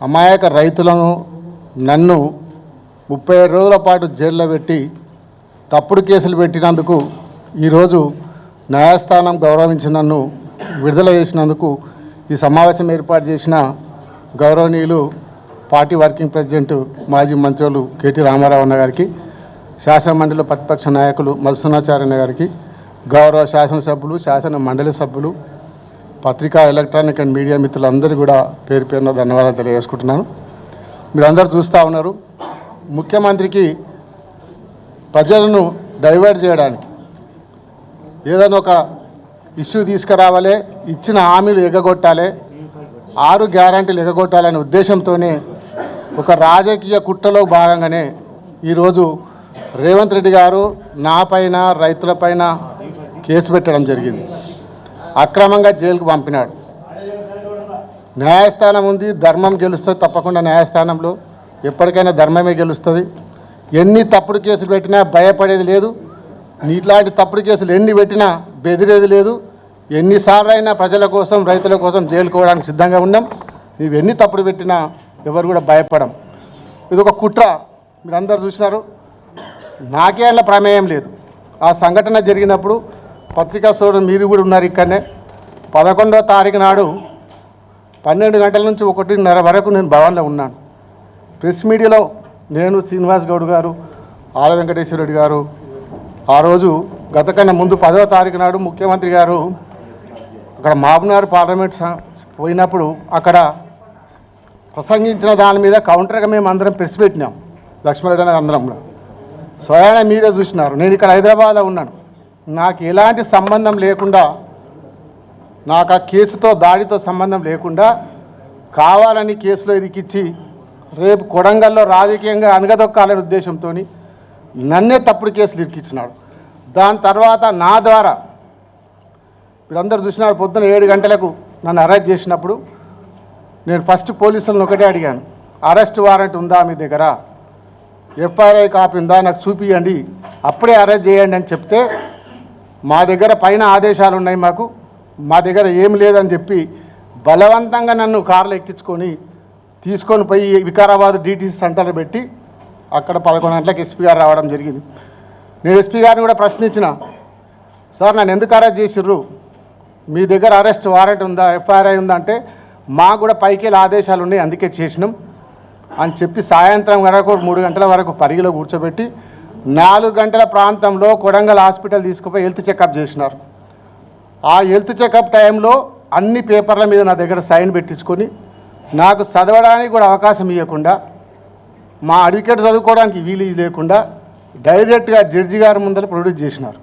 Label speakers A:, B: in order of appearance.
A: అమాయక రైతులను నన్ను 37 రోజుల పాటు జైల్లో పెట్టి తప్పుడు కేసులు పెట్టినందుకు ఈరోజు న్యాయస్థానం గౌరవించి నన్ను విడుదల చేసినందుకు ఈ సమావేశం ఏర్పాటు చేసిన గౌరవనీయులు పార్టీ వర్కింగ్ ప్రెసిడెంట్ మాజీ మంత్రులు కేటీ రామారావు అన్న గారికి, శాసనమండలిలో ప్రతిపక్ష నాయకులు మధుసూనాచార్య గారికి, గౌరవ శాసనసభ్యులు, శాసన మండలి సభ్యులు, పత్రికా, ఎలక్ట్రానిక్ అండ్ మీడియా మిత్రులందరూ కూడా పేరు పేరున ధన్యవాదాలు తెలియజేసుకుంటున్నాను. మీరందరూ చూస్తూ ఉన్నారు, ముఖ్యమంత్రికి ప్రజలను డైవర్ట్ చేయడానికి ఏదైనా ఒక ఇష్యూ తీసుకురావాలి, ఇచ్చిన హామీలు ఎగగొట్టాలి, 6 గ్యారంటీలు ఎగగొట్టాలనే ఉద్దేశంతోనే ఒక రాజకీయ కుట్రలో భాగంగానే ఈరోజు రేవంత్ రెడ్డి గారు నాపైన, రైతులపైన కేసు పెట్టడం జరిగింది. అక్రమంగా జైలుకు పంపినాడు. న్యాయస్థానం ఉంది, ధర్మం గెలుస్తుంది. తప్పకుండా న్యాయస్థానంలో ఎప్పటికైనా ధర్మమే గెలుస్తుంది. ఎన్ని తప్పుడు కేసులు పెట్టినా భయపడేది లేదు. ఇట్లాంటి తప్పుడు కేసులు ఎన్ని పెట్టినా బెదిరేది లేదు. ఎన్నిసార్లు అయినా ప్రజల కోసం, రైతుల కోసం జైలుకోవడానికి సిద్ధంగా ఉన్నాం. మేము ఎన్ని తప్పుడు పెట్టినా ఎవరు కూడా భయపడం. ఇది ఒక కుట్ర, మీరందరూ చూసినారు. నాకే అలా ప్రమేయం లేదు. ఆ సంఘటన జరిగినప్పుడు పత్రికా సోదరులు మీరు కూడా ఉన్నారు ఇక్కడనే. 11వ తారీఖు నాడు 12 గంటల నుంచి 1:30 వరకు నేను భవన్లో ఉన్నాను. ప్రెస్ మీడియాలో నేను, శ్రీనివాస్ గౌడ్ గారు, ఆల వెంకటేశ్వర రెడ్డి గారు, ఆ రోజు గత కన్నా ముందు 10వ తారీఖు నాడు ముఖ్యమంత్రి గారు అక్కడ మహబూబ్నగర్ పార్లమెంట్ పోయినప్పుడు అక్కడ ప్రసంగించిన దాని మీద కౌంటర్గా మేము అందరం ప్రెస్ పెట్టినాం. లక్ష్మణరెడ్డి అందరం స్వయాన మీరే చూసినారు. నేను ఇక్కడ హైదరాబాద్లో ఉన్నాను. నాకు ఎలాంటి సంబంధం లేకుండా, నాకు ఆ కేసుతో, దాడితో సంబంధం లేకుండా కావాలని కేసులో ఇరికిచ్చి రేపు కొడంగల్లో రాజకీయంగా అనగదొక్కాలనే ఉద్దేశంతో నన్నే తప్పుడు కేసులు ఇరికిచ్చినాడు. దాని తర్వాత నా ద్వారా మీరందరూ చూసినారు, పొద్దున 7 గంటలకు నన్ను అరెస్ట్ చేసినప్పుడు నేను ఫస్ట్ పోలీసులను ఒకటే అడిగాను, అరెస్ట్ వారెంట్ ఉందా మీ దగ్గర, ఎఫ్ఐఆర్ కాపీ ఉందా, నాకు చూపియండి, అప్పుడే అరెస్ట్ చేయండి అని చెప్తే మా దగ్గర పైన ఆదేశాలు ఉన్నాయి, మా దగ్గర ఏం లేదని చెప్పి బలవంతంగా నన్ను కార్లు ఎక్కించుకొని తీసుకొని పోయి వికారాబాద్ డిటిసి సెంటర్లో పెట్టి అక్కడ 11 గంటలకు ఎస్పీ గారు రావడం జరిగింది. నేను ఎస్పీ గారిని కూడా ప్రశ్నించిన, సార్ నన్ను ఎందుకు అరెస్ట్ చేసిర్రు, మీ దగ్గర అరెస్ట్ వారెంట్ ఉందా, ఎఫ్ఐఆర్ ఉందా అంటే మాకు కూడా పైకి ఆదేశాలు ఉన్నాయి అందుకే చేసినాం అని చెప్పి సాయంత్రం వరకు 3 గంటల వరకు పరిగిలో కూర్చోబెట్టి 4 గంటల ప్రాంతంలో కొడంగల్ హాస్పిటల్ తీసుకుపోయి హెల్త్ చెకప్ చేసినారు. ఆ హెల్త్ చెకప్ టైంలో అన్ని పేపర్ల మీద నా దగ్గర సైన్ పెట్టించుకొని నాకు చదవడానికి కూడా అవకాశం ఇవ్వకుండా, మా అడ్వకేట్ చదువుకోవడానికి వీలు లేకుండా డైరెక్ట్గా జడ్జి గారి ముందర ప్రొడ్యూస్ చేసినారు.